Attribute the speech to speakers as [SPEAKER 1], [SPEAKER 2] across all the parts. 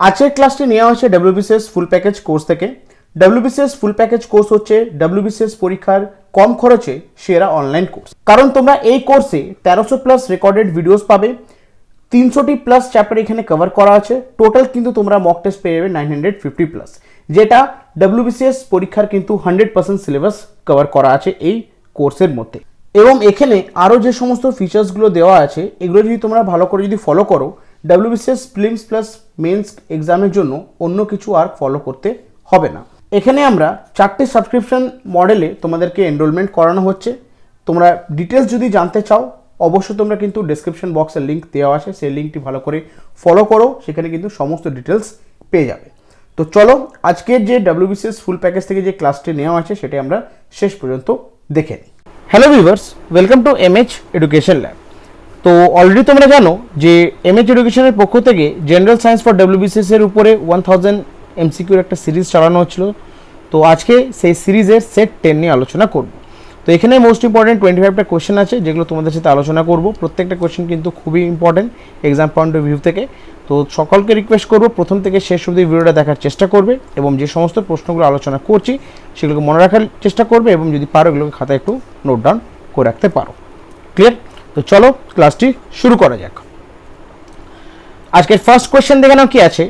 [SPEAKER 1] আজকের ক্লাসটি নেওয়া হয়েছে ডব্লিউবিসিএস ফুল প্যাকেজ কোর্স থেকে। ডব্লিউবিসিএস ফুল প্যাকেজ কোর্স হচ্ছে ডব্লিউবিসিএস পরীক্ষার কম খরচে সেরা অনলাইন কোর্স। কারণ তোমরা এই কোর্সে 1300+ রেকর্ডেড ভিডিওস পাবে, 300+ চ্যাপ্টার এখানে কভার করা আছে। টোটাল কিন্তু তোমরা মক টেস্ট পেয়ে যাবে 950+, যেটা ডব্লিউবিসিএস পরীক্ষার কিন্তু 100% সিলেবাস কভার করা আছে এই কোর্সের মধ্যে। এবং এখানে আরও যে সমস্ত ফিচার্সগুলো দেওয়া আছে এগুলো যদি তোমরা ভালো করে যদি ফলো করো, ডব্লিউবিসিএস প্রিলিমস প্লাস মেন্স এক্সামের জন্য অন্য কিছু আর ফলো করতে হবে না। এখানে আমরা 4টে সাবস্ক্রিপশন মডেলে তোমাদেরকে এনরোলমেন্ট করানো হচ্ছে। তোমরা ডিটেলস যদি জানতে চাও অবশ্যই তোমরা কিন্তু ডেসক্রিপশন বক্সের লিঙ্ক দেওয়া আছে, সেই লিঙ্কটি ভালো করে ফলো করো, সেখানে কিন্তু সমস্ত ডিটেলস পেয়ে যাবে। তো চলো আজকের যে ডব্লিউবিসিএস ফুল প্যাকেজ থেকে যে ক্লাসটি নেওয়া আছে সেটা আমরা শেষ পর্যন্ত দেখে নিই। Hello viewers, welcome to MH education lab. তো অলরেডি তোমরা জানো যে এমএইচ এডুকেশনের পক্ষ থেকে জেনারেল সায়েন্স ফর ডব্লিউবিসিএস এর উপরে 1000 এমসিকিউর একটা সিরিজ চালানো হচ্ছিল। তো আজকে সেই সিরিজের সেট 10 নিয়ে আলোচনা করব। তো এখানে মোস্ট ইম্পর্টেন্ট 25টা কোয়েশ্চেন আছে যেগুলো তোমাদের সাথে আলোচনা করব। প্রত্যেকটা কোয়েশ্চেন কিন্তু খুবই important exam point of view থেকে। তো সকলকে রিকোয়েস্ট করব প্রথম থেকে শেষ অবধি ভিডিওটা দেখার চেষ্টা করবে এবং যে সমস্ত প্রশ্নগুলো আলোচনা করছি সেগুলোকে মনে রাখার চেষ্টা করবে এবং যদি পারো এগুলোকে খাতায় একটু নোট ডাউন করে রাখতে পারো। ক্লিয়ার? তো চলো ক্লাসটি শুরু করা যাক। আজকের ফার্স্ট কোয়েশ্চেন দেখে নাও কি আছে।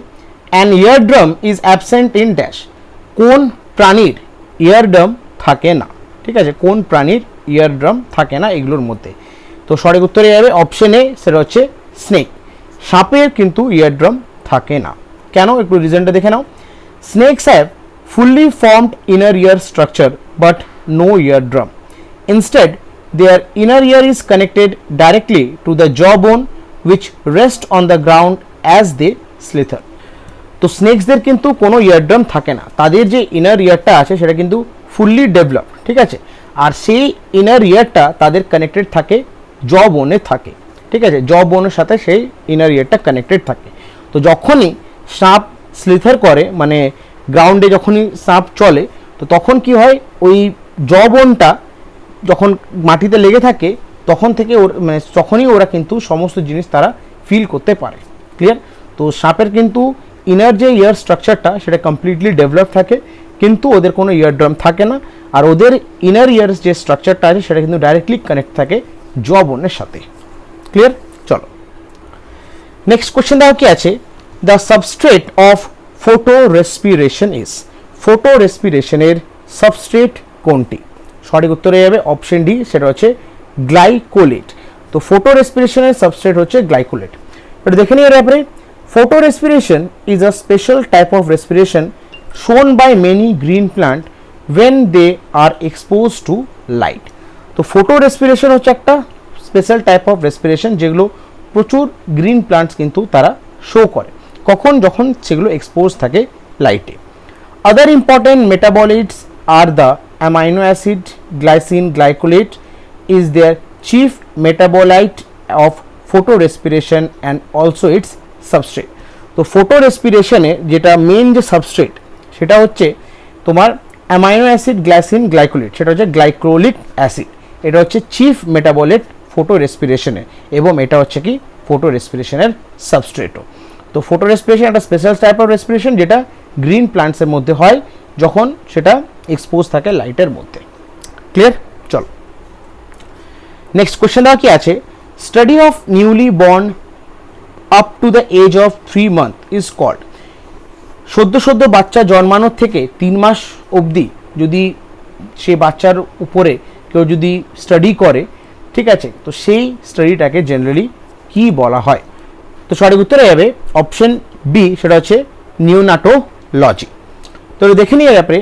[SPEAKER 1] An eardrum is absent in dash. কোন প্রাণীর ইয়ারড্রাম থাকে না? ঠিক আছে, কোন প্রাণীর ইয়ারড্রাম থাকে না এগুলোর মধ্যে? তো সঠিক উত্তরে যাবে অপশন এ, সেটা হচ্ছে স্নেক। সাপের কিন্তু ইয়ারড্রাম থাকে না। কেন? একটু রিজনটা দেখে নাও। Snakes have fully formed inner ear structure but no eardrum. Instead their inner ear is connected directly to the jawbone which rest on the ground as they slither. তো স্নেকসদের কিন্তু কোনো ইয়ারড্রাম থাকে না, তাদের যে ইনার ইয়ারটা আছে সেটা কিন্তু ফুললি ডেভেলপ, ঠিক আছে। আর সেই ইনার ইয়ারটা তাদের কানেক্টেড থাকে জবোনে থাকে, ঠিক আছে, জবোনের সাথে সেই ইনার ইয়ারটা কানেক্টেড থাকে। তো যখনই সাপ স্লিথার করে, মানে গ্রাউন্ডে যখনই সাপ চলে, তো তখন কি হয়, ওই জবোনটা যখন মাটিতে লেগে থাকে তখন থেকে মানে তখনই ওরা কিন্তু সমস্ত জিনিস তারা ফিল করতে পারে। ক্লিয়ার? তো সাপের কিন্তু ইনার যে ইয়ার স্ট্রাকচারটা সেটা কমপ্লিটলি ডেভেলপ থাকে, কিন্তু ওদের কোনো ইয়ারড্রাম থাকে না। আর ওদের ইনার ইয়ার যে স্ট্রাকচারটা আছে সেটা কিন্তু ডাইরেক্টলি কানেক্ট থাকে জবোনের সাথে। ক্লিয়ার? চলো নেক্সট কোয়েশ্চেন দেখো কি আছে। The substrate of photorespiration is. ফটো রেসপিরেশনের সাবস্ট্রেট কোনটি? সঠিক উত্তরে যাবে অপশন ডি, সেটা হচ্ছে গ্লাইকোলেট। তো ফটো রেসপিরেশনের সাবস্ট্রেট হচ্ছে গ্লাইকোলেট। এটা দেখে নিয়ে ব্যাপারে, photorespiration is a special type of respiration shown by many green plant when they are expose to light. তো ফটো রেসপিরেশন হচ্ছে একটা স্পেশাল টাইপ অফ রেসপিরেশন যেগুলো প্রচুর গ্রিন প্লান্টস কিন্তু তারা শো করে। কখন? যখন সেগুলো এক্সপোজ থাকে লাইটে। Other important metabolites are the amino acid glycine glycolate is their chief metabolite of photorespiration and also its substrate. তো photorespiration-এ যেটা মেইন যে সাবস্ট্রেট সেটা হচ্ছে তোমার অ্যামাইনো অ্যাসিড গ্লাইসিন গ্লাইকোলেট, সেটা হচ্ছে গ্লাইকোলিক অ্যাসিড। এটা হচ্ছে চিফ মেটাবলিট ফটোরেসপিরেশনে এবং এটা হচ্ছে কি ফটোরেসপিরেশনের সাবস্ট্রেটও। তো ফটোরেসপিরেশন একটা স্পেশাল টাইপ অফ রেসপিরেশন যেটা গ্রিন প্লান্টসের মধ্যে হয় যখন সেটা এক্সপোজ থাকে লাইটের মধ্যে। ক্লিয়ার? চলো নেক্সট কোয়েশ্চেন দেওয়া কি আছে। Study of newly born up to the age of 3 month is called. সদ্য বাচ্চা জন্মানোর থেকে 3 মাস অবধি যদি সে বাচ্চার উপরে কেউ যদি স্টাডি করে, ঠিক আছে, তো সেই স্টাডিটাকে জেনারেলি কি বলা হয়? তো সঠিক উত্তরে যাবে অপশন বি, সেটা হচ্ছে নিওনাটোলজি। তো দেখে নিয়ে ব্যাপারে,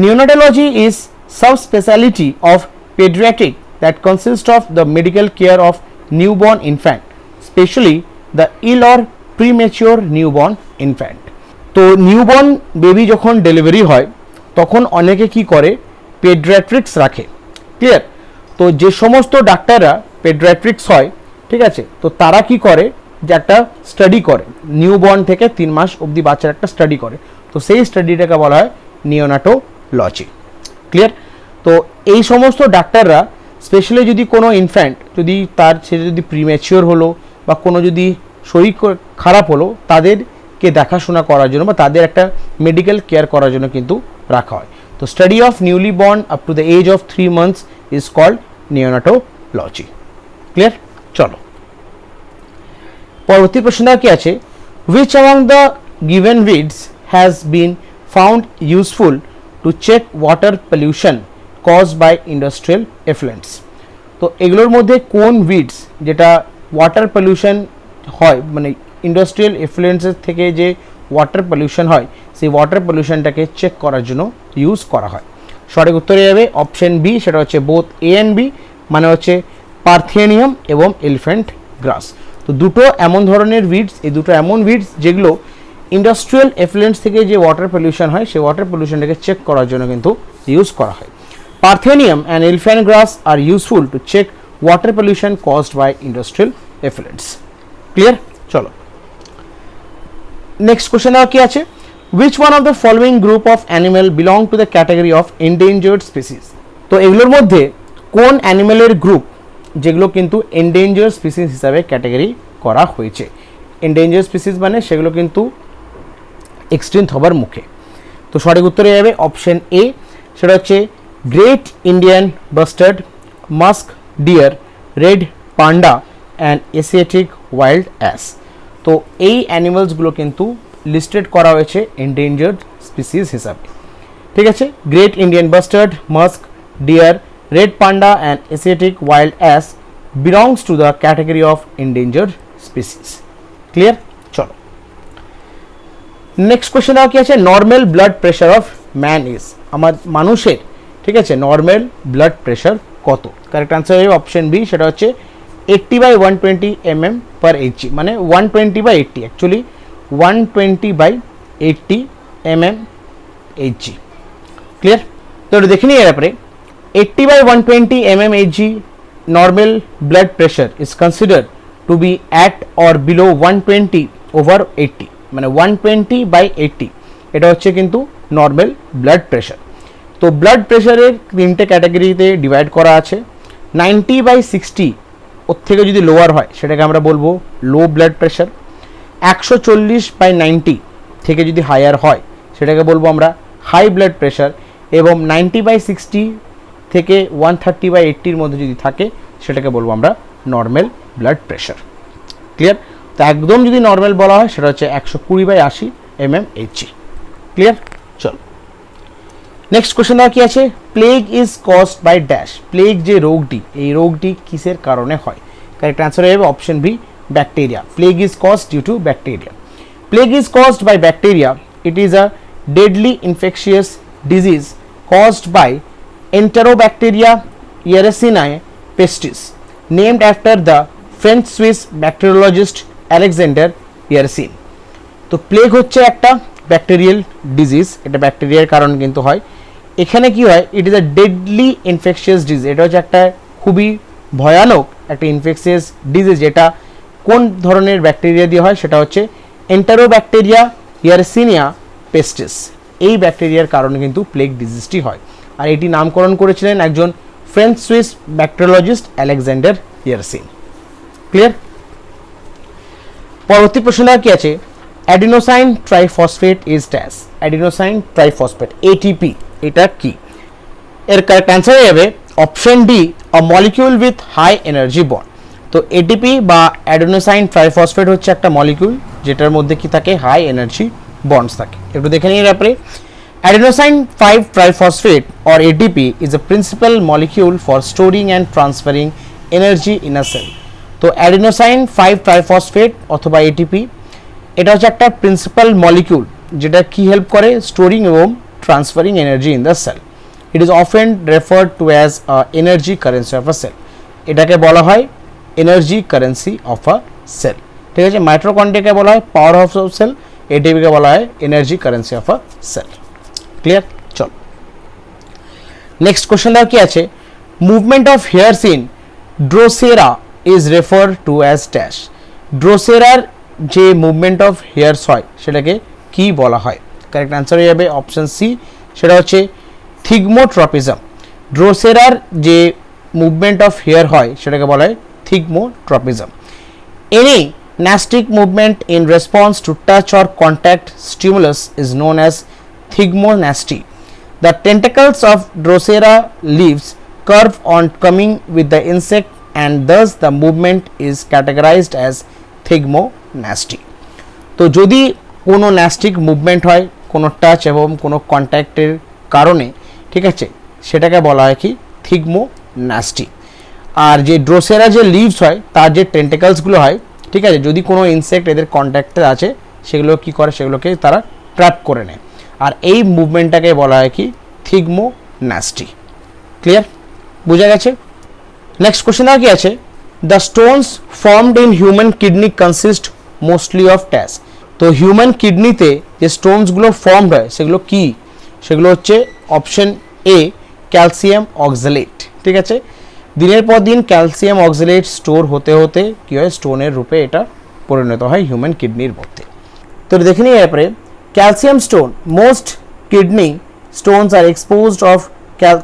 [SPEAKER 1] neonatology is subspecialty of pediatric that consists of the medical care of newborn infant, especially the ill or premature newborn infant. তো নিউবর্ন বেবি যখন ডেলিভারি হয় তখন অনেকে কি করে, পেডিয়াট্রিক্স রাখে। ক্লিয়ার? তো যে সমস্ত ডাক্তাররা পেডিয়াট্রিক্স হয়, ঠিক আছে, তো তারা কি করে যে একটা স্টাডি করে, নিউবর্ন থেকে 3 মাস অবধি বাচ্চার একটা স্টাডি করে। তো সেই স্টাডিটাকে বলা হয় নিওনাটোলজি। ক্লিয়ার? তো এই সমস্ত ডাক্তাররা স্পেশালি যদি কোনো ইনফ্যান্ট সে যদি প্রিম্যাচিওর হলো বা কোনো যদি শরীর খারাপ হলো, তাদের কে দেখাশোনা করার জন্য বা তাদের একটা মেডিকেল কেয়ার করার জন্য কিন্তু রাখা হয়। তো study of newly born up to the age of 3 months is called neonatology. Clear? চলো পরবর্তী প্রশ্ন কি আছে, which among the given weeds has been found useful to check water pollution caused by industrial effluents? তো এগুলোর মধ্যে কোন weeds যেটা ওয়াটার পলিউশন হয় মানে ইন্ডাস্ট্রিয়াল এফ্লুয়েন্সের থেকে যে ওয়াটার পলিউশন হয় সেই ওয়াটার পলিউশনটাকে চেক করার জন্য ইউজ করা হয়? সঠিক উত্তরে যাবে অপশন বি, সেটা হচ্ছে বোথ এ অ্যান্ড বি, মানে হচ্ছে পার্থেনিয়াম এবং এলিফ্যান্ট গ্রাস। তো দুটো এমন ধরনের উইডস, এই দুটো এমন উইডস যেগুলো ইন্ডাস্ট্রিয়াল এফ্লুয়েন্স থেকে যে ওয়াটার পলিউশন হয় সেই ওয়াটার পলিউশনটাকে চেক করার জন্য কিন্তু ইউজ করা হয়। Parthenium and elephant grass are useful to check water pollution caused by industrial effluents. Clear? চলো নেক্সট কোশ্চেন কি আছে, which one of the following group of animal belong to the category of endangered species? তো এগুলোর মধ্যে কোন অ্যানিমেলের group যেগুলো কিন্তু endangered species হিসাবে ক্যাটাগরি করা হয়েছে? এন্ডেঞ্জার্ড স্পিসিস মানে সেগুলো কিন্তু এক্সটিংক্ট হবার মুখে। তো সঠিক উত্তরে যাবে অপশন এ, সেটা হচ্ছে great Indian bustard, musk deer, red panda and Asiatic wild ass. তো এই অ্যানিমালসগুলো কিন্তু লিস্টেড করা হয়েছে এন্ডেঞ্জার্ড স্পিসিস হিসাবে। ঠিক আছে, great Indian bustard, musk deer, red panda and Asiatic wild ass belongs to the category of endangered species. Clear? চলো next question কি আছে, normal blood pressure of man is, আমার মানুষের ঠিক আছে নর্মাল ব্লাড প্রেশার কত? কারেক্ট আনসার হবে option B, সেটা হচ্ছে 80/120 mm per hg, মানে 120/80, অ্যাকচুয়ালি 120/80 mm hg। ক্লিয়ার? তো দেখে নিই এর ব্যাপারে 80/120 mmHg normal blood pressure is considered to be at or below 120/80, মানে 120/80 এটা হচ্ছে কিন্তু নর্মাল ব্লাড প্রেশার। তো ব্লাড প্রেশারের তিনটে ক্যাটাগরিতে ডিভাইড করা আছে। 90/60 ওর থেকে যদি লোয়ার হয় সেটাকে আমরা বলবো লো ব্লাড প্রেশার। 140/90 থেকে যদি হায়ার হয় সেটাকে বলবো আমরা হাই ব্লাড প্রেশার, এবং 90/60 থেকে 130/80 মধ্যে যদি থাকে সেটাকে বলবো আমরা নর্মাল ব্লাড প্রেশার। ক্লিয়ার? তো একদম যদি নর্মাল বলা হয় সেটা হচ্ছে 120/80 mmHg। ক্লিয়ার? চল নেক্সট কোশ্চেন কি আছে, plague is caused by dash, plague যে রোগটি এই রোগটি কিসের কারণে হয়? কারেক্ট অ্যান্সার হবে option B, bacteria. Plague is caused due to bacteria. Plague is caused by bacteria, it is a deadly infectious disease caused by Enterobacteria yersinia pestis, named after the French Swiss bacteriologist Alexander Yersin. তো plague হচ্ছে একটা bacterial disease, এটা ব্যাকটেরিয়ার কারণে কিন্তু হয়। এখানে কি হয়, ইট is a deadly infectious disease, এটা হচ্ছে একটা খুবই ভয়ানক একটা ইনফেকশিয়াস ডিজিজ। যেটা কোন ধরনের ব্যাকটেরিয়া দিয়ে হয় সেটা হচ্ছে এন্টারোব্যাকটেরিয়া ইয়ারসিনিয়া পেস্টিস, এই ব্যাকটেরিয়ার কারণে কিন্তু প্লেগ ডিজিজটি হয়। আর এটি নামকরণ করেছিলেন একজন French Swiss bacteriologist Alexander Yersin. Clear? পরবর্তী প্রশ্ন কি আছে, adenosine triphosphate is dash, adenosine triphosphate ATP এটা কি? এর কারেক্ট অ্যান্সার হয়ে যাবে option D, a molecule with high energy bond. তো এটিপি বা অ্যাডিনোসাইন ট্রাইফসফেট হচ্ছে একটা মলিকিউল যেটার মধ্যে কি থাকে, হাই এনার্জি বন্ডস থাকে। একটু দেখে নিই ব্যাপারে, adenosine 5-triphosphate or ATP is a principal molecule for storing and transferring energy in a cell. তো adenosine 5-triphosphate অথবা ATP এটা হচ্ছে একটা প্রিন্সিপাল মলিকিউল যেটা কি হেল্প করে, স্টোরিং এবং transferring energy in the cell. It is often referred to as energy currency of a cell, এটাকে বলা হয় energy currency of a cell. ঠিক আছে, মাইটোকন্ড্রিয়াকে বলা হয় পাওয়ার অফ সেল, এটিপিকে বলা হয় energy currency of a cell. Clear? চল নেক্সট কোশ্চেন কি আছে, movement of hairs in drosera is refer to as dash, ড্রোসেরার যে মুভমেন্ট অফ হেয়ারস হয় সেটাকে কি বলা হয়? কারেক্ট অ্যান্সার হয়ে যাবে অপশন সি, সেটা হচ্ছে থিগমোট্রপিজম। ড্রোসেরার যে মুভমেন্ট অফ হেয়ার হয় সেটাকে বলা হয় thigmotropism. Any Nastic movement in response to touch or contact stimulus is known as thigmonasty. The tentacles of Drosera leaves curve on coming with the insect and thus the movement is categorized as thigmonasty. তো যদি কোনো nastic movement হয় কোনো touch এবং কোনো কন্ট্যাক্টের কারণে, ঠিক আছে, সেটাকে বলা হয় কি থিগমোনাস্টি। আর যে ড্রোসেরা যে লিভস হয় তার যে টেন্টেকলসগুলো হয়, ঠিক আছে, যদি কোনো ইনসেক্ট এদের কন্ট্যাক্টে আছে সেগুলো কি করে, সেগুলোকে তারা ট্র্যাপ করে নেয়, আর এই মুভমেন্টটাকে বলা হয় কি থিগমোনাস্টি। ক্লিয়ার, বোঝা গেছে? নেক্সট কোশ্চেন আর কি আছে, the stones formed in human kidney consist mostly of ট্যাস। তো হিউম্যান কিডনিতে যে স্টোনসগুলো ফর্মড হয় সেগুলো কি, সেগুলো হচ্ছে অপশন এ ক্যালসিয়াম অক্সালেট। ঠিক আছে, দিনের পর দিন ক্যালসিয়াম অক্সালেট স্টোর হতে হতে কী হয়, স্টোনের রূপে এটা পরিণত হয় হিউম্যান কিডনির মধ্যে। তো দেখে নিই এরপরে, calcium stone, most kidney stones are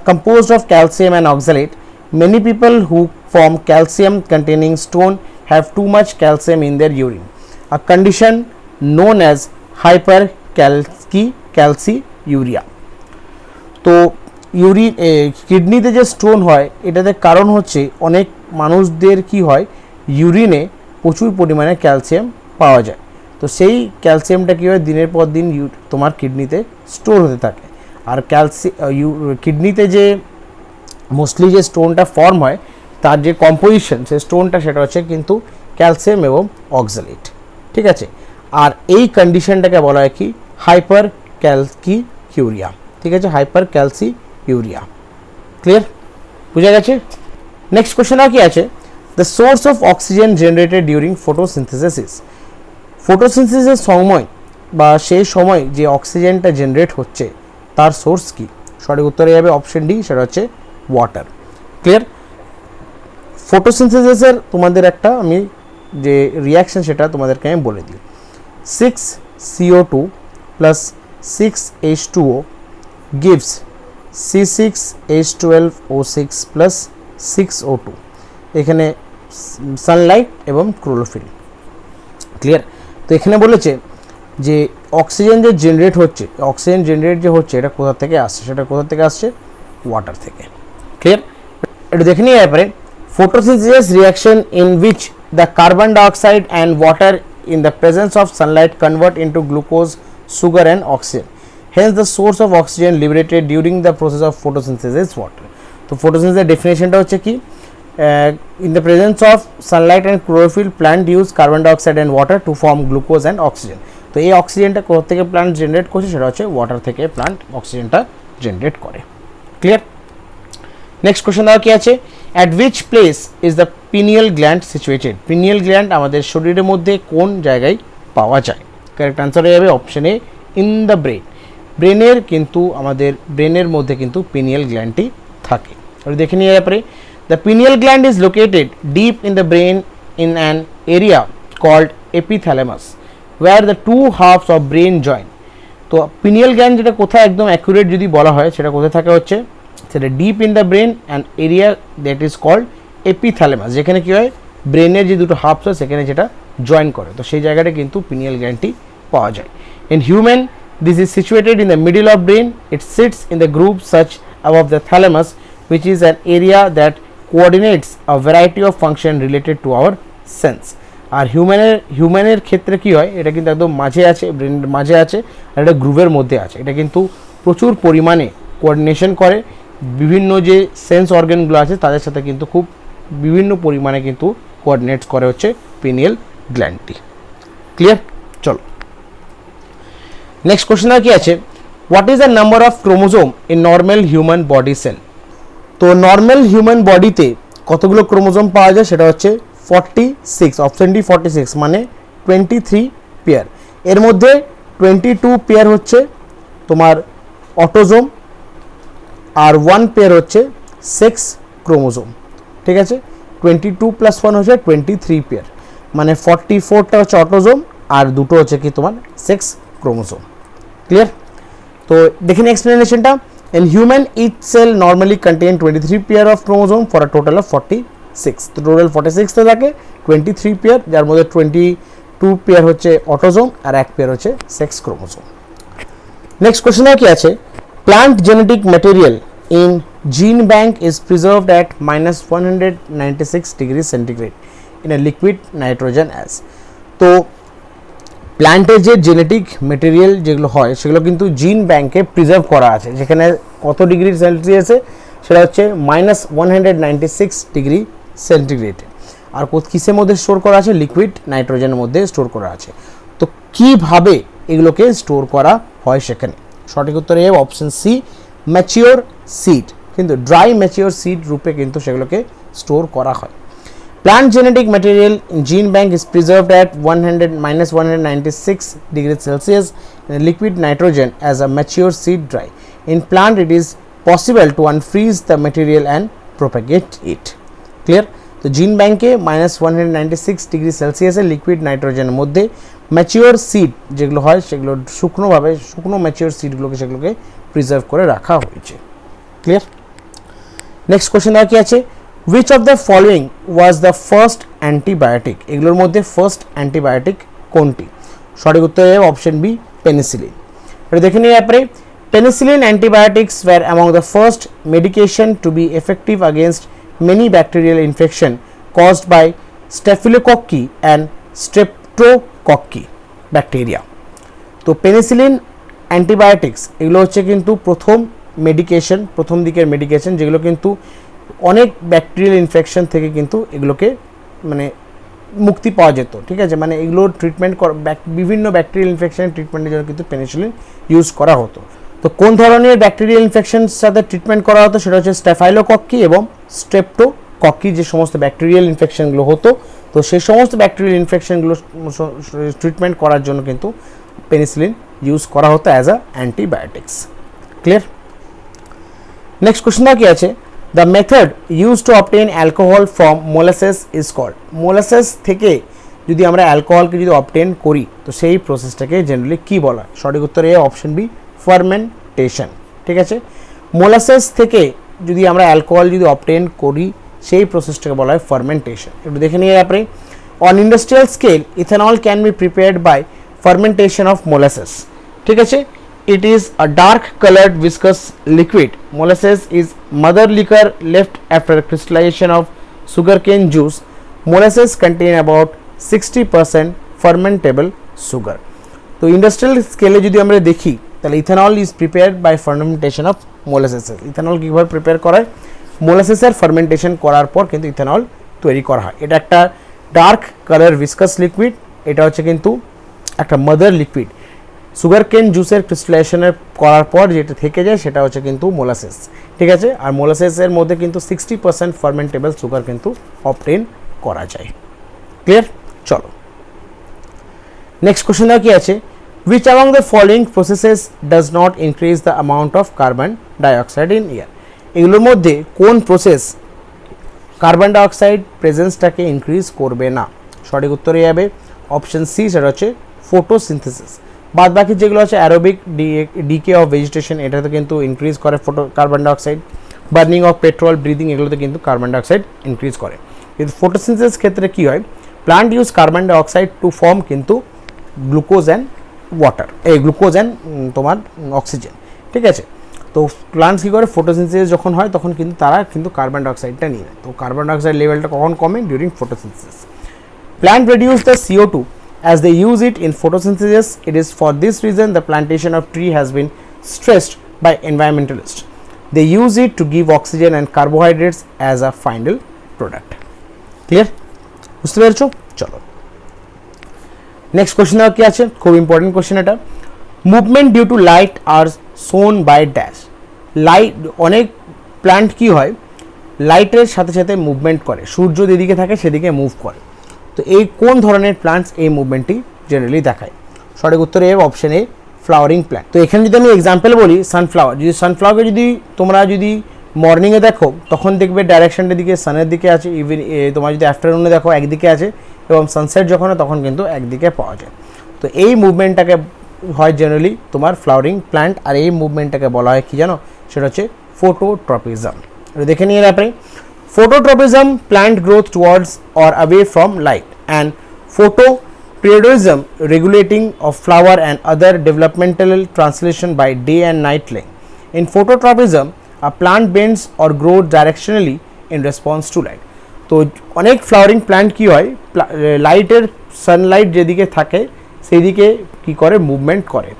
[SPEAKER 1] composed of calcium and oxalate. Many people who form calcium containing stone have too much calcium in their urine, a condition known as hypercalciuria. তো কিডনিতে যে stone হয় এটাতে কারণ হচ্ছে অনেক মানুষদের কি হয়, ইউরিনে প্রচুর পরিমাণে ক্যালসিয়াম পাওয়া যায়। তো সেই ক্যালসিয়ামটা কী হয়, দিনের পর দিন তোমার কিডনিতে স্টোর হতে থাকে। আর কিডনিতে যে মোস্টলি যে স্টোনটা ফর্ম হয় তার যে কম্পোজিশন, সেই স্টোনটা সেটা হচ্ছে কিন্তু ক্যালসিয়াম এবং অক্সালেট। ঠিক আছে, আর এই কন্ডিশনটাকে বলা হয় কি হাইপার ক্যালসিউরিয়া। ঠিক আছে, হাইপার ক্যালসিউরিয়া। ক্লিয়ার, বুঝা গেছে? নেক্সট কোশ্চেন আর কি আছে, the source of oxygen generated during photosynthesis. ফটোসিনথেসিসের সময় বা সেই সময় যে অক্সিজেনটা জেনারেট হচ্ছে তার সোর্স কি? সঠিক উত্তরে যাবে অপশন ডি, সেটা হচ্ছে ওয়াটার। ক্লিয়ার, ফটোসিনথেসিসের তোমাদের একটা আমি যে রিয়াকশন সেটা তোমাদেরকে আমি বলে দিই। 6CO2 plus 6H2O gives C6H12O6 plus 6O2। এখানে সানলাইট এবং ক্লোরোফিল। ক্লিয়ার, তো এখানে বলেছে যে অক্সিজেন যে জেনারেট হচ্ছে, অক্সিজেন জেনারেট যে হচ্ছে এটা কোথা থেকে আসছে, সেটা কোথা থেকে আসছে, ওয়াটার থেকে। ক্লিয়ার, এটা দেখে নিয়ে এরপরে, photosynthesis reaction in which the carbon dioxide and water in the presence of sunlight convert into glucose, sugar and oxygen. Hence the source of oxygen liberated during the process of photosynthesis is water. তো photosynthesis ডেফিনেশনটা হচ্ছে কি, in the presence of sunlight and chlorophyll plant use carbon dioxide and water to form glucose and oxygen. তো এই অক্সিজেনটা কোথা থেকে plant generate করছে, সেটা হচ্ছে ওয়াটার থেকে প্ল্যান্ট অক্সিজেনটা জেনারেট করে। ক্লিয়ার, নেক্সট কোশ্চেন আর কি আছে, at which place is the pineal gland situated. Pineal gland আমাদের শরীরের মধ্যে কোন জায়গায় পাওয়া যায়? কারেক্ট আনসার হয়ে যাবে option A in the brain. ব্রেনের কিন্তু আমাদের ব্রেনের মধ্যে কিন্তু পিনিয়াল গ্ল্যান্ডটি থাকে। আর দেখে নিয়ে যাওয়ার পরে, the pineal gland is located deep in the brain in an area called epithalamus where the two halves of brain join. তো পিনিয়াল গ্ল্যান্ড যেটা কোথায় একদম অ্যাকুরেট যদি বলা হয় সেটা কোথায় থাকে হচ্ছে, সেটা deep in the brain and area that is called epithalamus, যেখানে কী হয় ব্রেনের যে দুটো হাফস হয় সেখানে যেটা জয়েন করে, তো সেই জায়গাটা কিন্তু পিনিয়াল গ্ল্যান্ডটি পাওয়া যায়। In human this is situated in the middle of brain, it sits in the group such above the thalamus which is an area that coordinates a variety of function related to our sense. আর হিউম্যানের ক্ষেত্রে কী হয়, এটা কিন্তু একদম মাঝে আছে, ব্রেনের মাঝে আছে, আর এটা গ্রুভের মধ্যে আছে। এটা কিন্তু প্রচুর পরিমাণে কোঅর্ডিনেশন করে, বিভিন্ন যে সেন্স অর্গানগুলো আছে তাদের সাথে কিন্তু খুব বিভিন্ন পরিমাণে কিন্তু কোঅর্ডিনেট করে হচ্ছে পিনিয়াল গ্ল্যান্ডটি। ক্লিয়ার, চলো নেক্সট কোশ্চেন আর কি আছে, what is the number of chromosome in normal human body cell. তো নর্মাল হিউম্যান বডিতে কতগুলো ক্রোমোজোম পাওয়া যায়, সেটা হচ্ছে 46, অপশন ডি 46, মানে 23 পেয়ার। এর মধ্যে 22 পেয়ার হচ্ছে তোমার অটোজোম আর 1 পেয়ার হচ্ছে সেক্স ক্রোমোজোম। ঠিক আছে, 22 প্লাস 1 হচ্ছে 23 পেয়ার, মানে 44টা হচ্ছে অটোজোম আর দুটো হচ্ছে কি তোমার সেক্স ক্রোমোজোম। ক্লিয়ার, তো দেখেন এক্সপ্লেনেশনটা। In human, each cell normally contain 23 pair of chromosome for a total of 40 46, তো টোটাল 46টা থাকে 23 পেয়ার, যার মধ্যে 22 পেয়ার হচ্ছে অটোজোম আর 1 পেয়ার হচ্ছে সেক্স ক্রোমোজোম। নেক্সট কোশ্চেন কি আছে, প্লান্ট জেনেটিক ম্যাটেরিয়াল ইন জিন bank is preserved at -196 degree centigrade in a liquid nitrogen as. তো প্ল্যান্টের যে জেনেটিক মেটেরিয়াল যেগুলো হয় সেগুলো কিন্তু জিন ব্যাংকে প্রিজার্ভ করা আছে, যেখানে কত ডিগ্রি সেলসিয়াসে, সেটা হচ্ছে -196 ডিগ্রি সেন্টিগ্রেডে। আর কিসের মধ্যে স্টোর করা আছে, লিকুইড নাইট্রোজেনের মধ্যে স্টোর করা আছে। তো কিভাবে এগুলোকে স্টোর করা হয় সেখানে, সঠিক উত্তর এ অপশন সি, ম্যাচিওর সিড, কিন্তু ড্রাই ম্যাচিওর সিড রূপে কিন্তু সেগুলোকে স্টোর করা হয়। Plant genetic material in gene bank is preserved at -196 degrees Celsius in liquid nitrogen as a mature seed dry. In plant, it is possible to unfreeze the material and propagate it. Clear? তো জিন ব্যাংকে -196 degree সেলসিয়াসে liquid নাইট্রোজেনের মধ্যে mature seed যেগুলো হয় সেগুলো শুকনো mature সিডগুলোকে সেগুলোকে প্রিজার্ভ করে রাখা হয়েছে। ক্লিয়ার? নেক্সট কোশ্চেন কি আছে, which of the following was the first antibiotic? এগুলোর মধ্যে ফার্স্ট অ্যান্টিবায়োটিক কোনটি? সঠিক উত্তর হবে অপশন বি, পেনিসিলিন। এটা দেখে নিই আপনি, penicillin antibiotics were among the first medication to be effective against many bacterial infection caused by staphylococci and streptococci bacteria. তো পেনিসিলিন অ্যান্টিবায়োটিক্স এগুলো হচ্ছে কিন্তু প্রথম দিকের মেডিকেশন, যেগুলো কিন্তু অনেক ব্যাকটেরিয়াল ইনফেকশন থেকে কিন্তু এগুলোকে মানে মুক্তি পাওয়া যেত। ঠিক আছে, মানে এগুলোর ট্রিটমেন্ট বিভিন্ন ব্যাকটেরিয়াল ইনফেকশনের ট্রিটমেন্টের জন্য কিন্তু পেনিসিলিন ইউজ করা হতো। তো কোন ধরনের ব্যাকটেরিয়াল ইনফেকশনের সাথে ট্রিটমেন্ট করা হতো, সেটা হচ্ছে স্ট্যাফাইলোকক্কি এবং স্ট্রেপ্টোকক্কি, যে সমস্ত ব্যাকটেরিয়াল ইনফেকশনগুলো হতো। তো সেই সমস্ত ব্যাকটেরিয়াল ইনফেকশনগুলো ট্রিটমেন্ট করার জন্য কিন্তু পেনিসিলিন ইউজ করা হতো as a antibiotics. Clear? Next কোশ্চেনটা কি আছে, the method used to obtain alcohol from molasses is called. Molasses থেকে যদি আমরা অ্যালকোহলকে যদি অবটেন করি তো সেই প্রসেসটাকে জেনারেলি কি বলা? সঠিক উত্তর এ অপশন বি, ফার্মেন্টেশন। ঠিক আছে, মোলাসেস থেকে যদি আমরা অ্যালকোহল যদি অবটেন করি সেই প্রসেসটাকে বলা হয় ফার্মেন্টেশন। একটু দেখে নিয়ে আপনি, on industrial scale ethanol can be prepared by fermentation of molasses. ঠিক আছে, it is a dark colored viscous liquid. Molasses is mother liquor left after crystallization of sugarcane juice. Molasses contain about 60% fermentable sugar. তো industrial স্কেলে যদি আমরা দেখি তাহলে ethanol is prepared by fermentation of molasses. Ethanol কীভাবে prepare করা হয়, মোলাসেসের fermentation করার পর কিন্তু ইথানল তৈরি করা হয়। এটা একটা ডার্ক কালার ভিসকাস লিকুইড, এটা হচ্ছে কিন্তু একটা মাদার লিকুইড। সুগার কেন জুসের ক্রিস্টালাইজেশনের করার পর যেটা থেকে যায় সেটা হচ্ছে কিন্তু মোলাসেস। ঠিক আছে, আর মোলাসেসের মধ্যে কিন্তু 60% ফার্মেন্টেবল সুগার কিন্তু অবটেন করা যায়। ক্লিয়ার? চলো নেক্সট কোশ্চেনটা কি আছে, which among the following processes does not increase the amount of carbon dioxide in air? এগুলোর মধ্যে কোন প্রসেস কার্বন ডাইঅক্সাইড প্রেজেন্সটাকে ইনক্রিজ করবে না? সঠিক উত্তরে যাবে অপশন সি, সেটা হচ্ছে ফটোসিনথেসিস। বাদ বাকি যেগুলো আছে অ্যারোবিক ডিকে অফ ভেজিটেশন, এটাতে কিন্তু ইনক্রিজ করে carbon dioxide. Burning of petrol, breathing, এগুলোতে কিন্তু কার্বন ডাইঅক্সাইড ইনক্রিজ করে। কিন্তু ফটোসিনথেসিস ক্ষেত্রে কি হয়, plant use carbon dioxide to form কিন্তু গ্লুকোজ অ্যান্ড ওয়াটার, এই গ্লুকোজ অ্যান্ড তোমার অক্সিজেন। ঠিক আছে, তো প্লান্টস কী করে, ফটোসিনথেসিস যখন হয় তখন কিন্তু তারা কিন্তু কার্বন ডাইঅক্সাইডটা নিয়ে নেয়। তো কার্বন ডাইঅক্সাইড লেভেলটা কখন কমে, during photosynthesis. Plant reduce the CO2 as they use it in photosynthesis. It is for this reason the plantation of tree has been stressed by environmentalists. They use it to give oxygen and carbohydrates as a final product. Clear? বুঝতে পেরেছো? চলো next question কি আছে, খুব important question এটা। Movement due to light are shown by dash. Light, অনেক plant কি হয় লাইটের সাথে সাথে মুভমেন্ট করে, সূর্য যেদিকে থাকে সেদিকে মুভ করে। তো এই কোন ধরনের প্লান্টস এই মুভমেন্টটি জেনারেলি দেখায়? সঠিক উত্তরে অপশন এ, ফ্লাওয়ারিং প্ল্যান্ট। তো এখানে যদি আমি এক্সাম্পল বলি, সানফ্লাওয়ার, যদি সানফ্লাওয়ারকে যদি তোমরা যদি মর্নিংয়ে দেখো তখন দেখবে ডাইরেকশনটার দিকে সানের দিকে আছে, ইভিন তোমার যদি আফটারনুনে দেখো একদিকে আছে, এবং সানসেট যখন হয় তখন কিন্তু একদিকে পাওয়া যায়। তো এই মুভমেন্টটাকে হয় জেনারেলি তোমার ফ্লাওয়ারিং প্ল্যান্ট, আর এই মুভমেন্টটাকে বলা হয় কি জানো, সেটা হচ্ছে ফটোট্রপিজম। এটা দেখে নিয়ে আপনি, Phototropism, plant growth towards or away from light, and photoperiodism, regulating of flower and other developmental translation by day and night length. In phototropism, a plant bends or grows directionally in response to light. তো অনেক flowering plant কি হয়, লাইটের Sunlight যেদিকে থাকে সেদিকে কি করে, মুভমেন্ট করে,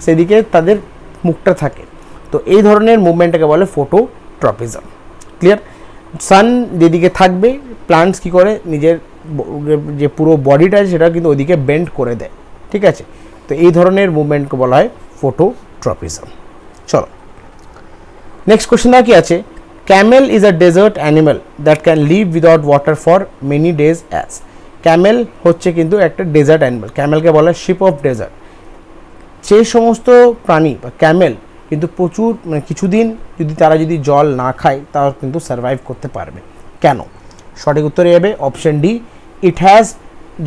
[SPEAKER 1] সেদিকে তাদের মুখটা থাকে। তো এই ধরনের মুভমেন্টটাকে বলে ফোটোট্রপিজম। ক্লিয়ার? সান যেদিকে থাকবে প্লান্টস কি করে, নিজের যে পুরো বডিটা আছে সেটা কিন্তু ওইদিকে বেন্ড করে দেয়। ঠিক আছে? তো এই ধরনের মুভমেন্টকে বলা হয় ফোটোট্রপিজম। চলো নেক্সট কোশ্চেন কি আছে, camel is a desert animal that can live without water for many days as. Camel হচ্ছে কিন্তু একটা ডেজার্ট অ্যানিমাল, ক্যামেলকে বলা হয় শিপ অফ ডেজার্ট। সেই সমস্ত প্রাণী বা ক্যামেল কিন্তু প্রচুর মানে কিছুদিন যদি তারা যদি জল না খায় তারা কিন্তু সার্ভাইভ করতে পারবে। কেন? সঠিক উত্তর হবে option D, it has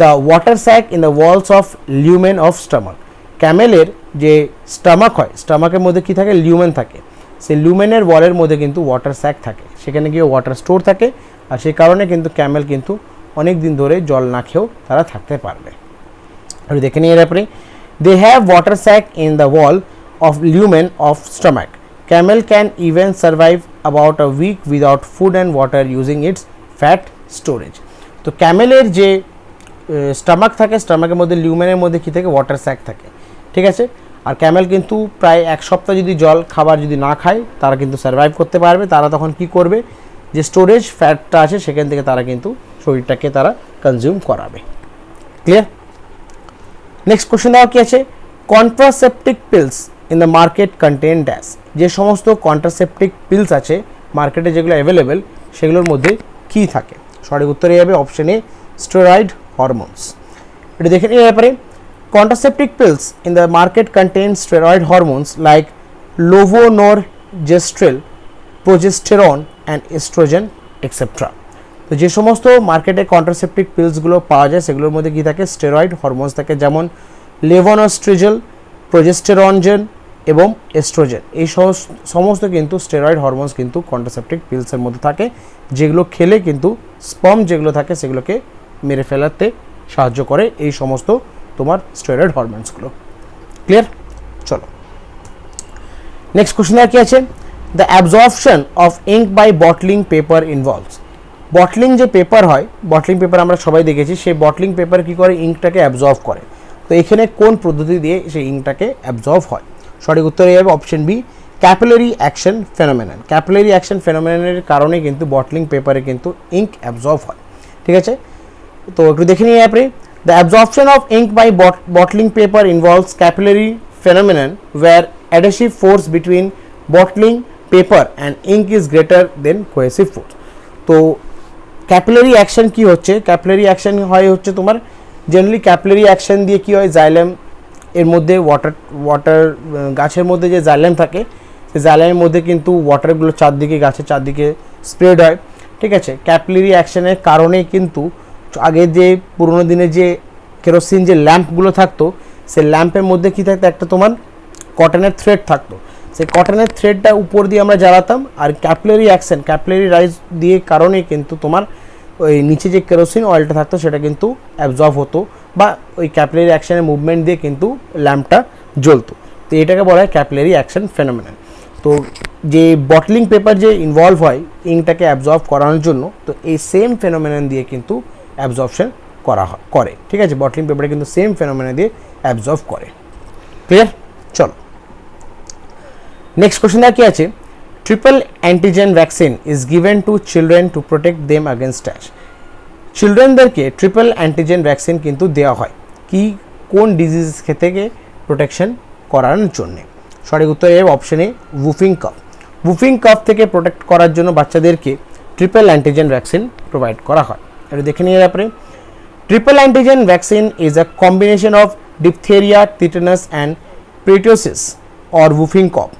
[SPEAKER 1] the water sac in the walls of lumen of stomach. ক্যামেলের যে স্টামাক হয়, স্টামাকের মধ্যে কি থাকে, লিউমেন থাকে, সেই লিউমেনের ওয়ালের মধ্যে কিন্তু ওয়াটার স্যাক থাকে, সেখানে গিয়ে ওয়াটার স্টোর থাকে, আর সেই কারণে কিন্তু ক্যামেল কিন্তু অনেক দিন ধরে জল না খেয়েও তারা থাকতে পারবে। আর দেখে নিয়ে এরপরে, they have water sac in the wall of lumen of stomach. Camel can even survive about a week without food and water using its fat storage. তো ক্যামেলের যে স্টামাক থাকে, স্টামাকের মধ্যে লিউমেনের মধ্যে কী থাকে, ওয়াটার স্যাক থাকে। ঠিক আছে? আর ক্যামেল কিন্তু প্রায় এক সপ্তাহ যদি জল খাবার যদি না খায় তারা কিন্তু সার্ভাইভ করতে পারবে। তারা তখন কি করবে, যে স্টোরেজ ফ্যাটটা আছে সেখান থেকে তারা কিন্তু শরীরটাকে তারা কনজিউম করাবে। ক্লিয়ার? নেক্সট কোশ্চেন দেওয়া কি আছে, contraceptive pills in the market contain dash. যে সমস্ত কন্ট্রাসেপটিক পিলস আছে মার্কেটে যেগুলো অ্যাভেলেবেল সেগুলোর মধ্যে কী থাকে? সঠিক উত্তরে যাবে অপশন এ, স্টেরয়েড হরমোনস। এটা দেখে নিয়ে ব্যাপারে, contraceptive pills in the market contain steroid hormones like levonorgestrel, progesterone and estrogen etcetera. তো যে সমস্ত মার্কেটে কন্ট্রাসেপটিক পিলসগুলো পাওয়া যায় সেগুলোর মধ্যে কী থাকে, স্টেরয়েড হরমোনস থাকে, যেমন লেভোনোস্ট্রিজেল, প্রোজেস্টেরনজেন এবং এস্ট্রোজেন। এই সমস্ত কিন্তু স্টেরয়েড হরমোনস কিন্তু কন্ট্রাসেপটিক পিলসের মধ্যে থাকে, যেগুলো খেলে কিন্তু স্পার্ম যেগুলো থাকে সেগুলোকে মেরে ফেলাতে সাহায্য করে এই সমস্ত তোমার স্টেরয়েড হরমোনসগুলো। ক্লিয়ার? চলো নেক্সট কোশ্চেন কি আছে, the absorption of ink by বটলিং পেপার ইনভলভস। বটলিং যে পেপার হয়, বটলিং পেপার আমরা সবাই দেখেছি, সেই বটলিং পেপার কী করে, ইঙ্কটাকে অ্যাবজর্ব করে। তো এখানে কোন পদ্ধতি দিয়ে সেই ইঙ্কটাকে অ্যাবজর্ব হয়? সঠিক উত্তর হবে option B, capillary action phenomenon. Capillary action ফেনোমেননের কারণে কিন্তু বটলিং পেপারে কিন্তু ইঙ্ক অ্যাবজর্ব হয়। ঠিক আছে? তো একটু দেখে নিই আপনি, the absorption of ink by বটলিং paper involves capillary phenomenon wire adhesive force between bottling paper and ink is greater than cohesive force. তো ক্যাপিলারি অ্যাকশন কি হচ্ছে, ক্যাপিলারি অ্যাকশন হয় হচ্ছে তোমার জেনারেলি ক্যাপিলারি অ্যাকশন দিয়ে কী হয়, জাইলেম এর মধ্যে ওয়াটার গাছের মধ্যে যে জাইলেম থাকে সেই জাইলেমের মধ্যে কিন্তু ওয়াটারগুলো চারদিকে গাছের চারদিকে স্প্রেড হয়। ঠিক আছে? ক্যাপিলারি অ্যাকশনের কারণেই কিন্তু আগে যে পুরোনো দিনে যে কেরোসিন যে ল্যাম্পগুলো থাকতো সেই ল্যাম্পের মধ্যে কী থাকতো, একটা তোমার কটনের থ্রেড থাকতো, সেই কটনের থ্রেডটা উপর দিয়ে আমরা জ্বালাতাম, আর ক্যাপিলারি অ্যাকশন, ক্যাপিলারি রাইজ দিয়ে কারণে কিন্তু তোমার ওই নিচে যে কেরোসিন অয়েলটা থাকতো সেটা কিন্তু অ্যাবজর্ব হতো, বা ওই ক্যাপিলারি অ্যাকশনের মুভমেন্ট দিয়ে কিন্তু ল্যাম্পটা জ্বলতো। তো এটাকে বলা হয় ক্যাপিলারি অ্যাকশন ফেনোমেনন। তো যে বটলিং পেপার যে ইনভলভ হয় ইঙ্কটাকে অ্যাবজর্ব করানোর জন্য, তো এই সেম ফেনোমেনন দিয়ে কিন্তু অ্যাবজর্পশন করে। ঠিক আছে? বটলিং পেপারে কিন্তু সেম ফেনোমেনন দিয়ে অ্যাবজর্ব করে। ক্লিয়ার? চলো নেক্সট কোশ্চেন কি আছে, triple antigen vaccine is given to children to protect them against dash. চিলড্রেনদেরকে ট্রিপল অ্যান্টিজেন ভ্যাকসিন কিন্তু দেওয়া হয় কি, কোন ডিজিজ থেকে প্রোটেকশন করানোর জন্যে? সঠিক উত্তর এর অপশনে উফিং কাফ। উফিং কাফ থেকে প্রোটেক্ট করার জন্য বাচ্চাদেরকে ট্রিপল অ্যান্টিজেন ভ্যাকসিন প্রোভাইড করা হয়। এটা দেখে নিয়ে ব্যাপারে, triple antigen vaccine is a combination of diphtheria, tetanus and pertussis or whooping cough.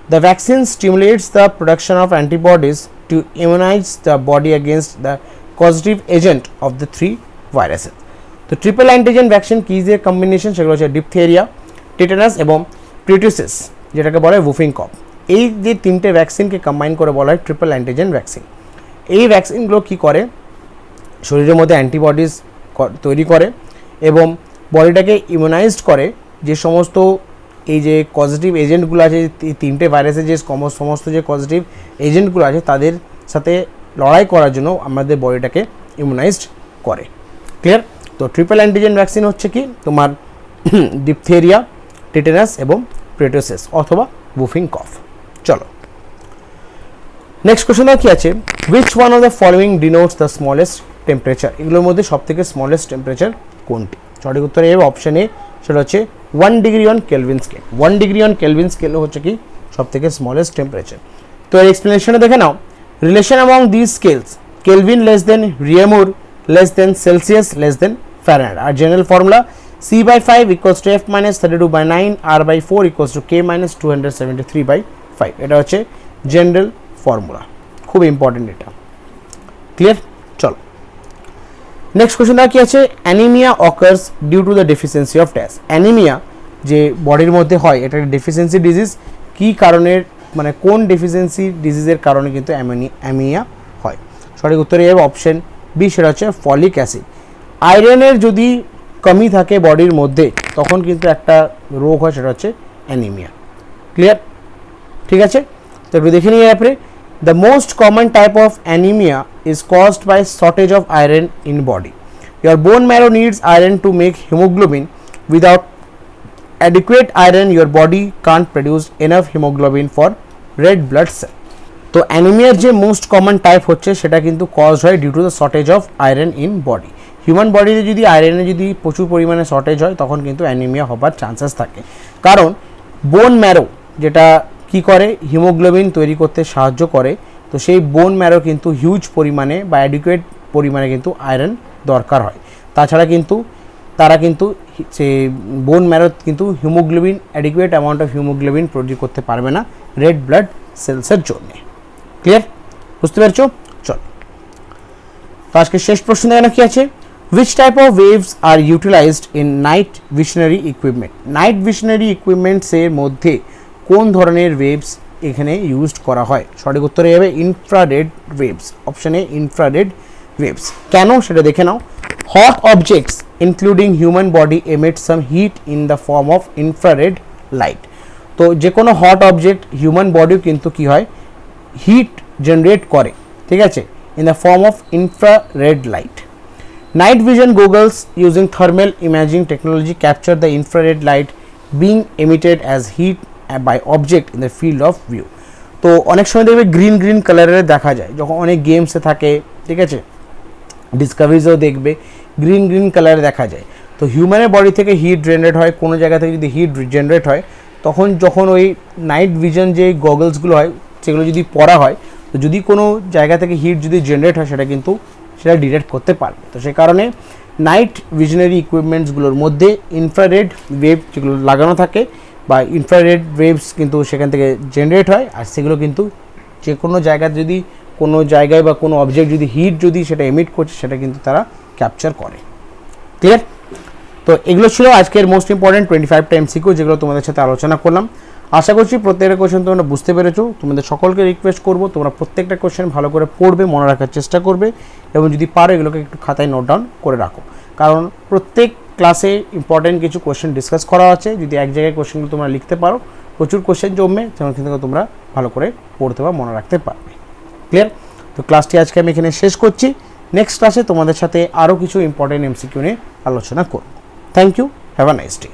[SPEAKER 1] The vaccine stimulates the production of antibodies to immunize the body against the causative agent of the three viruses. তো triple antigen vaccine কি যে combination, সেগুলো হচ্ছে diphtheria, টিটানাস এবং পেরিটোসিস, যেটাকে বলা হয় উফিং কফ। এই যে তিনটে ভ্যাকসিনকে কম্বাইন করে বলা হয় ট্রিপল অ্যান্টিজেন ভ্যাকসিন। এই ভ্যাকসিনগুলো কী করে, শরীরের মধ্যে অ্যান্টিবডিজ তৈরি করে এবং বডিটাকে ইমিউনাইজড করে যে সমস্ত এই যে পজিটিভ এজেন্টগুলো আছে, তিনটে ভাইরাসের যে সমস্ত যে পজিটিভ এজেন্টগুলো আছে তাদের সাথে লড়াই করার জন্য আমাদের বডিটাকে ইমিউনাইজড করে। ক্লিয়ার? তো ট্রিপল অ্যান্টিজেন ভ্যাকসিন হচ্ছে কি তোমার ডিপথেরিয়া, টিটেনাস এবং পেরিটোসিস অথবা বুফিং কফ। চলো নেক্সট কোশ্চেন কি আছে, which one of the following denotes the smallest temperature, এগুলোর মধ্যে সবথেকে স্মলেস্ট টেম্পারেচার কোনটি? সঠিক উত্তর এ অপশন এ, সেটা হচ্ছে 1 degree on Kelvin scale. 1 degree on Kelvin scale হচ্ছে কি সবথেকে স্মলেস্ট টেম্পারেচার। তো এর এক্সপ্লেনেশনে দেখে নাও, relation among this scales, Kelvin less than Reaumur less than Celsius less than Fahrenheit. আর general formula C/5 equals to F minus 32/9, R/4 equals to K minus 273/5। এটা হচ্ছে জেনারেল ফর্মুলা, খুব ইম্পর্টেন্ট এটা। ক্লিয়ার? চলো নেক্সট কোশ্চেন কি আছে, anaemia occurs due to the deficiency of dash. Anaemia যে বডির মধ্যে হয় এটা ডেফিসিয়েন্সি ডিজিজ, কী কারণের মানে কোন ডেফিসিয়েন্সি ডিজিজের কারণে কিন্তু অ্যানিমিয়া হয়? সঠিক উত্তর এ অপশন বি, সেটা হচ্ছে ফলিক অ্যাসিড। আয়রনের যদি কমি থাকে বডির মধ্যে তখন কিন্তু একটা রোগ হয়, সেটা হচ্ছে অ্যানিমিয়া। ক্লিয়ার? ঠিক আছে, তো একটু দেখে নিই অ্যাপরে। The most common type of anaemia is caused by shortage of iron in body. Your bone marrow needs iron to make hemoglobin. Without adequate iron, your body can't produce enough hemoglobin for red blood cell. তো অ্যানিমিয়ার যে most common type হচ্ছে সেটা কিন্তু cause হয় due to the shortage of iron in body. Human বডিতে যদি আয়রনের যদি প্রচুর পরিমাণে শর্টেজ হয় তখন কিন্তু অ্যানিমিয়া হবার চান্সেস থাকে, কারণ বোন ম্যারো যেটা কি করে হিমোগ্লোবিন তৈরি করতে সাহায্য করে, তো সেই বোন ম্যারো কিন্তু হিউজ পরিমাণে বা অ্যাডিকুয়েট পরিমাণে কিন্তু আয়রন দরকার হয়। তাছাড়া কিন্তু তারা কিন্তু সে বোন ম্যারো কিন্তু haemoglobin adequate amount of haemoglobin produce করতে পারবে না রেড ব্লাড সেলসের জন্যে। ক্লিয়ার? বুঝতে পারছো? চল তো আজকে শেষ প্রশ্ন এখানে কি আছে, which type of waves are utilized in night visionary equipment? Night visionary equipments এর মধ্যে কোন ধরনের ওয়েভস এখানে ইউজড করা হয়? সঠিক উত্তরে যাবে ইনফ্রারেড ওয়েভস, অপশনে ইনফ্রারেড ওয়েভস। কেন সেটা দেখে নাও। Hot objects including human body emit some heat in the form of infrared light. তো যে কোনো হট অবজেক্ট হিউম্যান বডিও কিন্তু কি হয় হিট জেনারেট করে, ঠিক আছে, in the form of infrared light. Night vision goggles using thermal imaging technology capture the infrared light being emitted as heat by object in the field of view. তো অনেক সময় দেখবে গ্রিন গ্রিন কালারের দেখা যায় যখন অনেক গেমসে থাকে, ঠিক আছে, ডিসকাভারিজেও দেখবে গ্রিন গ্রিন কালারে দেখা যায়। তো হিউম্যানের বডি থেকে হিট জেনারেট হয়, কোনো জায়গা থেকে যদি হিট জেনারেট হয় তখন যখন ওই নাইট ভিশন যে গগলসগুলো হয় সেগুলো যদি পরা হয়, তো যদি কোনো জায়গা থেকে হিট যদি জেনারেট হয় সেটা কিন্তু সেটা ডিটেক্ট করতে পারবে। তো সেই কারণে নাইট ভিশনারি ইকুইপমেন্টসগুলোর মধ্যে ইনফ্রারেড ওয়েভ যেগুলো লাগানো থাকে বা ইনফ্রারেড ওয়েভস কিন্তু সেখান থেকে জেনারেট হয়, আর সেগুলো কিন্তু যে কোনো জায়গায় যদি কোনো জায়গায় বা কোনো অবজেক্ট যদি হিট যদি সেটা এমিট করছে সেটা কিন্তু তারা ক্যাপচার করে। ক্লিয়ার? তো এগুলো ছিল আজকের মোস্ট ইম্পর্টেন্ট 25টা MCQ যেগুলো তোমাদের সাথে আলোচনা করলাম। আশা করছি প্রত্যেকটা কোয়েশ্চেন তোমরা বুঝতে পেরেছো। তোমাদের সকলকে রিকোয়েস্ট করবো তোমরা প্রত্যেকটা কোয়েশ্চেন ভালো করে পড়বে, মনে রাখার চেষ্টা করবে এবং যদি পারো এগুলোকে একটু খাতায় নোট ডাউন করে রাখো, কারণ প্রত্যেক ক্লাসে ইম্পর্টেন্ট কিছু কোয়েশ্চেন ডিসকাস করা আছে। যদি এক জায়গায় কোয়েশ্চেনগুলো তোমরা লিখতে পারো প্রচুর কোয়েশ্চেন জমবে, সেখান থেকে তোমরা ভালো করে পড়তে বা মনে রাখতে পারবে। ক্লিয়ার? তো ক্লাসটি আজকে আমি এখানে শেষ করছি। নেক্সট ক্লাসে তোমাদের সাথে আরও কিছু ইম্পর্টেন্ট MCQ নিয়ে আলোচনা করব। Thank you, have a nice day.